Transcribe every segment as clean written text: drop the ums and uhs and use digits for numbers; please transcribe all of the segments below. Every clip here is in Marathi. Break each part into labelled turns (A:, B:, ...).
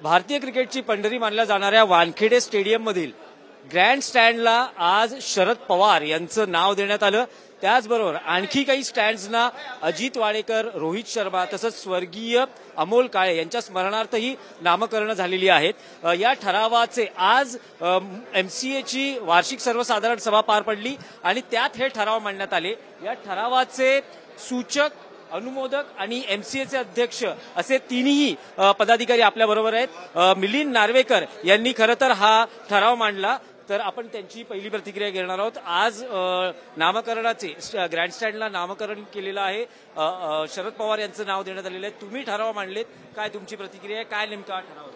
A: भारतीय क्रिकेटची पंढरी मानल्या जाणाऱ्या वानखेडे स्टेडियम मधील ग्रँड स्टँडला आज शरद पवार यांचं नाव देण्यात आलं। त्याचबरोबर आणखी काही स्टँड्सना अजित वाडेकर, रोहित शर्मा तसंच स्वर्गीय अमोल काळे यांच्या स्मरणार्थही नामकरण झालेली आहेत। या ठरावाचे आज एमसीएची वार्षिक सर्वसाधारण सभा पार पडली आणि त्यात हे ठराव मांडण्यात आले। या ठरावाचे सूचक, अनुमोदक आणि एमसीएचे अध्यक्ष असे तिन्ही पदाधिकारी आपल्या बरोबर आहेत। मिलिंद नार्वेकर यांनी खरं तर हा ठराव मांडला, तर आपण त्यांची पहिली प्रतिक्रिया घेणार आहोत। आज नामकरणाचे ग्रँडस्टँडला नामकरण केलेलं आहे, शरद पवार यांचं नाव देण्यात आलेलं आहे। तुम्ही ठराव मांडलेत, काय तुमची प्रतिक्रिया आहे? काय नेमका ठराव?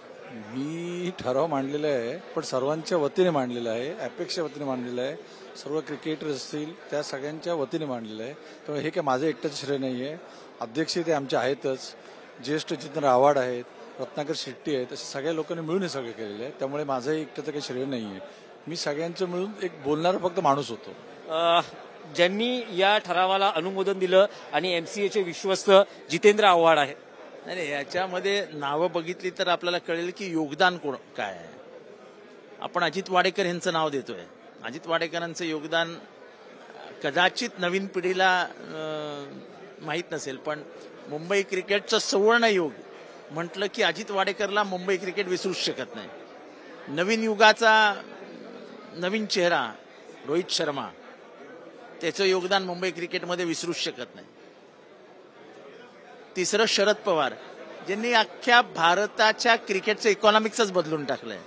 B: मी ठराव मांडलेला आहे, पण सर्वांच्या वतीने मांडलेला आहे, अपेक्षा वतीने मांडलेला आहे, सर्व क्रिकेटर असतील त्या सगळ्यांच्या वतीने मांडलेलं आहे। त्यामुळे हे काय माझं एकटंच श्रेय नाही आहे, अध्यक्ष ते आमचे आहेतच, ज्येष्ठ जितेंद्र आव्हाड आहेत, रत्नाकर शेट्टी आहेत, असे सगळ्या लोकांनी मिळून हे सगळं केलेलं आहे। त्यामुळे माझं एकट्याचं काही श्रेय नाही आहे, मी सगळ्यांचं मिळून एक बोलणारा फक्त माणूस होतो।
A: ज्यांनी या ठरावाला अनुमोदन दिलं आणि एमसीएचे विश्वस्त जितेंद्र आव्हाड आहेत।
C: नाही, याच्यामध्ये नावं बघितली तर आपल्याला कळेल की योगदान कोण काय आहे। आपण अजित वाडेकर यांचं नाव देतोय। अजित वाडेकरांचं योगदान कदाचित नवीन पिढीला माहीत नसेल, पण मुंबई क्रिकेटचं सुवर्ण युग म्हटलं की अजित वाडेकरला मुंबई क्रिकेट विसरूच शकत नाही। नवीन युगाचा नवीन चेहरा रोहित शर्मा, त्याचं योगदान मुंबई क्रिकेटमध्ये विसरूच शकत नाही। तिसरं शरद पवार, ज्यांनी अख्ख्या भारताच्या क्रिकेटचं इकॉनॉमिक्सच बदलून टाकलंय।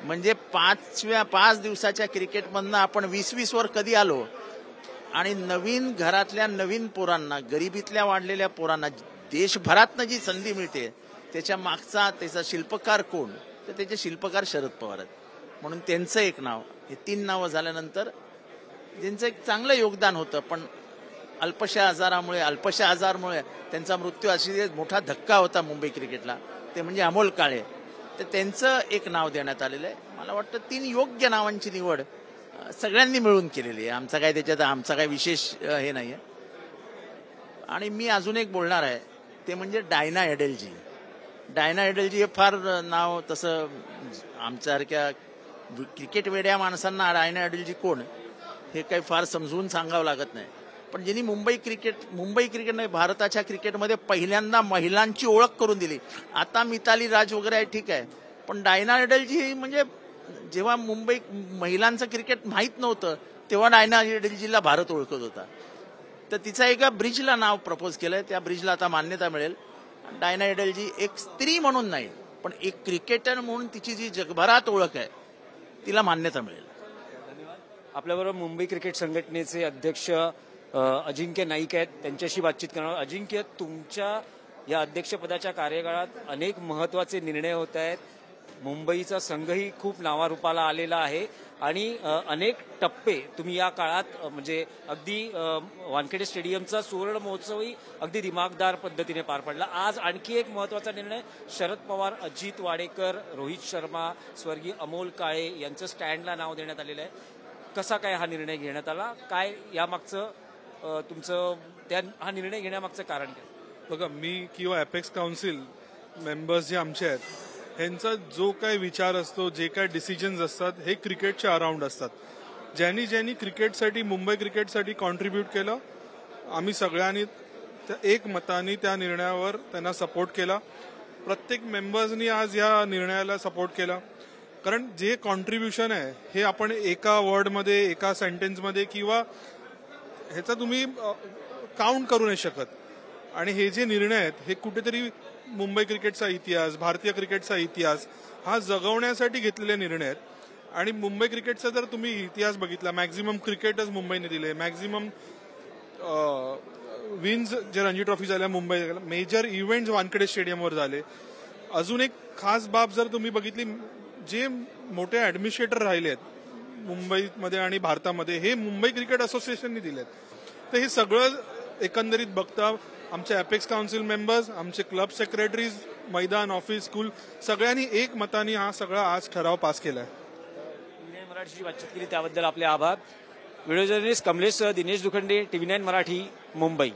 C: म्हणजे 5 दिवसाच्या क्रिकेटमधनं आपण 20 वर कधी आलो, आणि नवीन घरातल्या नवीन पोरांना, गरिबीतल्या वाढलेल्या पोरांना देशभरातनं जी संधी मिळते, त्याच्या मागचा त्याचा शिल्पकार कोण? तर त्याचे शिल्पकार शरद पवार आहेत। म्हणून त्यांचं एक नाव, हे 3 नावं झाल्यानंतर ज्यांचं एक चांगलं योगदान होतं, पण अल्पशा आजारामुळे त्यांचा मृत्यू अशी मोठा धक्का होता मुंबई क्रिकेटला, ते म्हणजे अमोल काळे, तर त्यांचं एक नाव देण्यात आलेलं आहे। मला वाटतं 3 योग्य नावांची निवड सगळ्यांनी मिळून केलेली आहे। आमचा काय त्याच्यात आमचा काय विशेष हे नाही आहे। आणि मी अजून एक बोलणार आहे, ते म्हणजे डायना एडेलजी। डायना एडेलजी हे फार नाव, तसं आमच्यासारख्या क्रिकेट वेड्या माणसांना डायना एडेलजी कोण हे काही फार समजून सांगावं लागत नाही, पण ज्यांनी मुंबई क्रिकेट नाही, भारताच्या क्रिकेटमध्ये पहिल्यांदा महिलांची ओळख करून दिली। आता मिताली राज वगैरे आहे, ठीक आहे, पण डायना एडेलजी म्हणजे जेव्हा मुंबई महिलांचं क्रिकेट माहीत नव्हतं, तेव्हा डायना एडेलजीला भारत ओळखत होता। तर तिचा एका ब्रिजला नाव प्रपोज केलंय, त्या ब्रिजला आता मान्यता मिळेल। डायना एडेलजी एक स्त्री म्हणून नाही, पण एक क्रिकेटर म्हणून तिची जी जगभरात ओळख आहे, तिला मान्यता मिळेल।
A: आपल्याबरोबर मुंबई क्रिकेट संघटनेचे अध्यक्ष अजिंक्य नाईक आहेत, त्यांच्याशी बातचीत करणार। अजिंक्य, तुमच्या या अध्यक्षपदाच्या कार्यकाळात अनेक महत्वाचे निर्णय होत आहेत, मुंबईचा संघही खूप नावारूपाला आलेला आहे आणि अनेक टप्पे तुम्ही या काळात, म्हणजे अगदी वानखेडे स्टेडियमचा सुवर्ण महोत्सवही अगदी दिमागदार पद्धतीने पार पडला। आज आणखी एक महत्वाचा निर्णय, शरद पवार, अजित वाडेकर, रोहित शर्मा, स्वर्गीय अमोल काळे यांचं स्टँडला नाव देण्यात आलेलं आहे। कसा काय हा निर्णय घेण्यात आला? काय यामागचं तुमचं हा निर्णय घेण्यामागचं कारण काय?
D: बघा, मी किंवा अपेक्स काउन्सिल मेंबर्स जे आमचे आहेत, ह्यांचा जो काही विचार असतो, जे काही डिसिजन्स असतात, हे क्रिकेटच्या अराउंड असतात। ज्यांनी क्रिकेटसाठी, मुंबई क्रिकेटसाठी कॉन्ट्रीब्यूट केलं, आम्ही सगळ्यांनी एक मताने त्या निर्णयावर त्यांना सपोर्ट केला। प्रत्येक मेंबर्सनी आज या निर्णयाला सपोर्ट केला, कारण जे कॉन्ट्रीब्युशन आहे हे आपण एका वर्डमध्ये, एका सेंटेन्समध्ये किंवा ह्याचा तुम्ही काउंट करू नाही शकत। आणि हे जे निर्णय आहेत, हे कुठेतरी मुंबई क्रिकेटचा इतिहास, भारतीय क्रिकेटचा इतिहास हा जगवण्यासाठी घेतलेले निर्णय आहेत। आणि मुंबई क्रिकेटचा जर तुम्ही इतिहास बघितला, मॅक्झिमम क्रिकेटच मुंबईने दिले, मॅक्झिमम विन्स जे रणजी ट्रॉफी झाल्या मुंबई, मेजर इव्हेंट्स वानखेडे स्टेडियमवर झाले। अजून एक खास बाब जर तुम्ही बघितली, जे मोठे ऍडमिनिस्ट्रेटर राहिले आहेत मुंबईमध्ये आणि भारतामध्ये, हे मुंबई क्रिकेट असोसिएशनने दिलेत। तर हे सगळं एकंदरीत बघता आमचे अपेक्स काउन्सिल मेंबर्स, आमचे क्लब सेक्रेटरीज, मैदान, ऑफिस, स्कूल सगळ्यांनी एक मताने हा सगळा आज ठराव पास केलाय।
A: मराठीची बातचीत केली त्याबद्दल आपले आभार। व्हिडिओ जर्नलिस्ट कमलेश सह दिनेश दुखंडे, TV9 मराठी, मुंबई।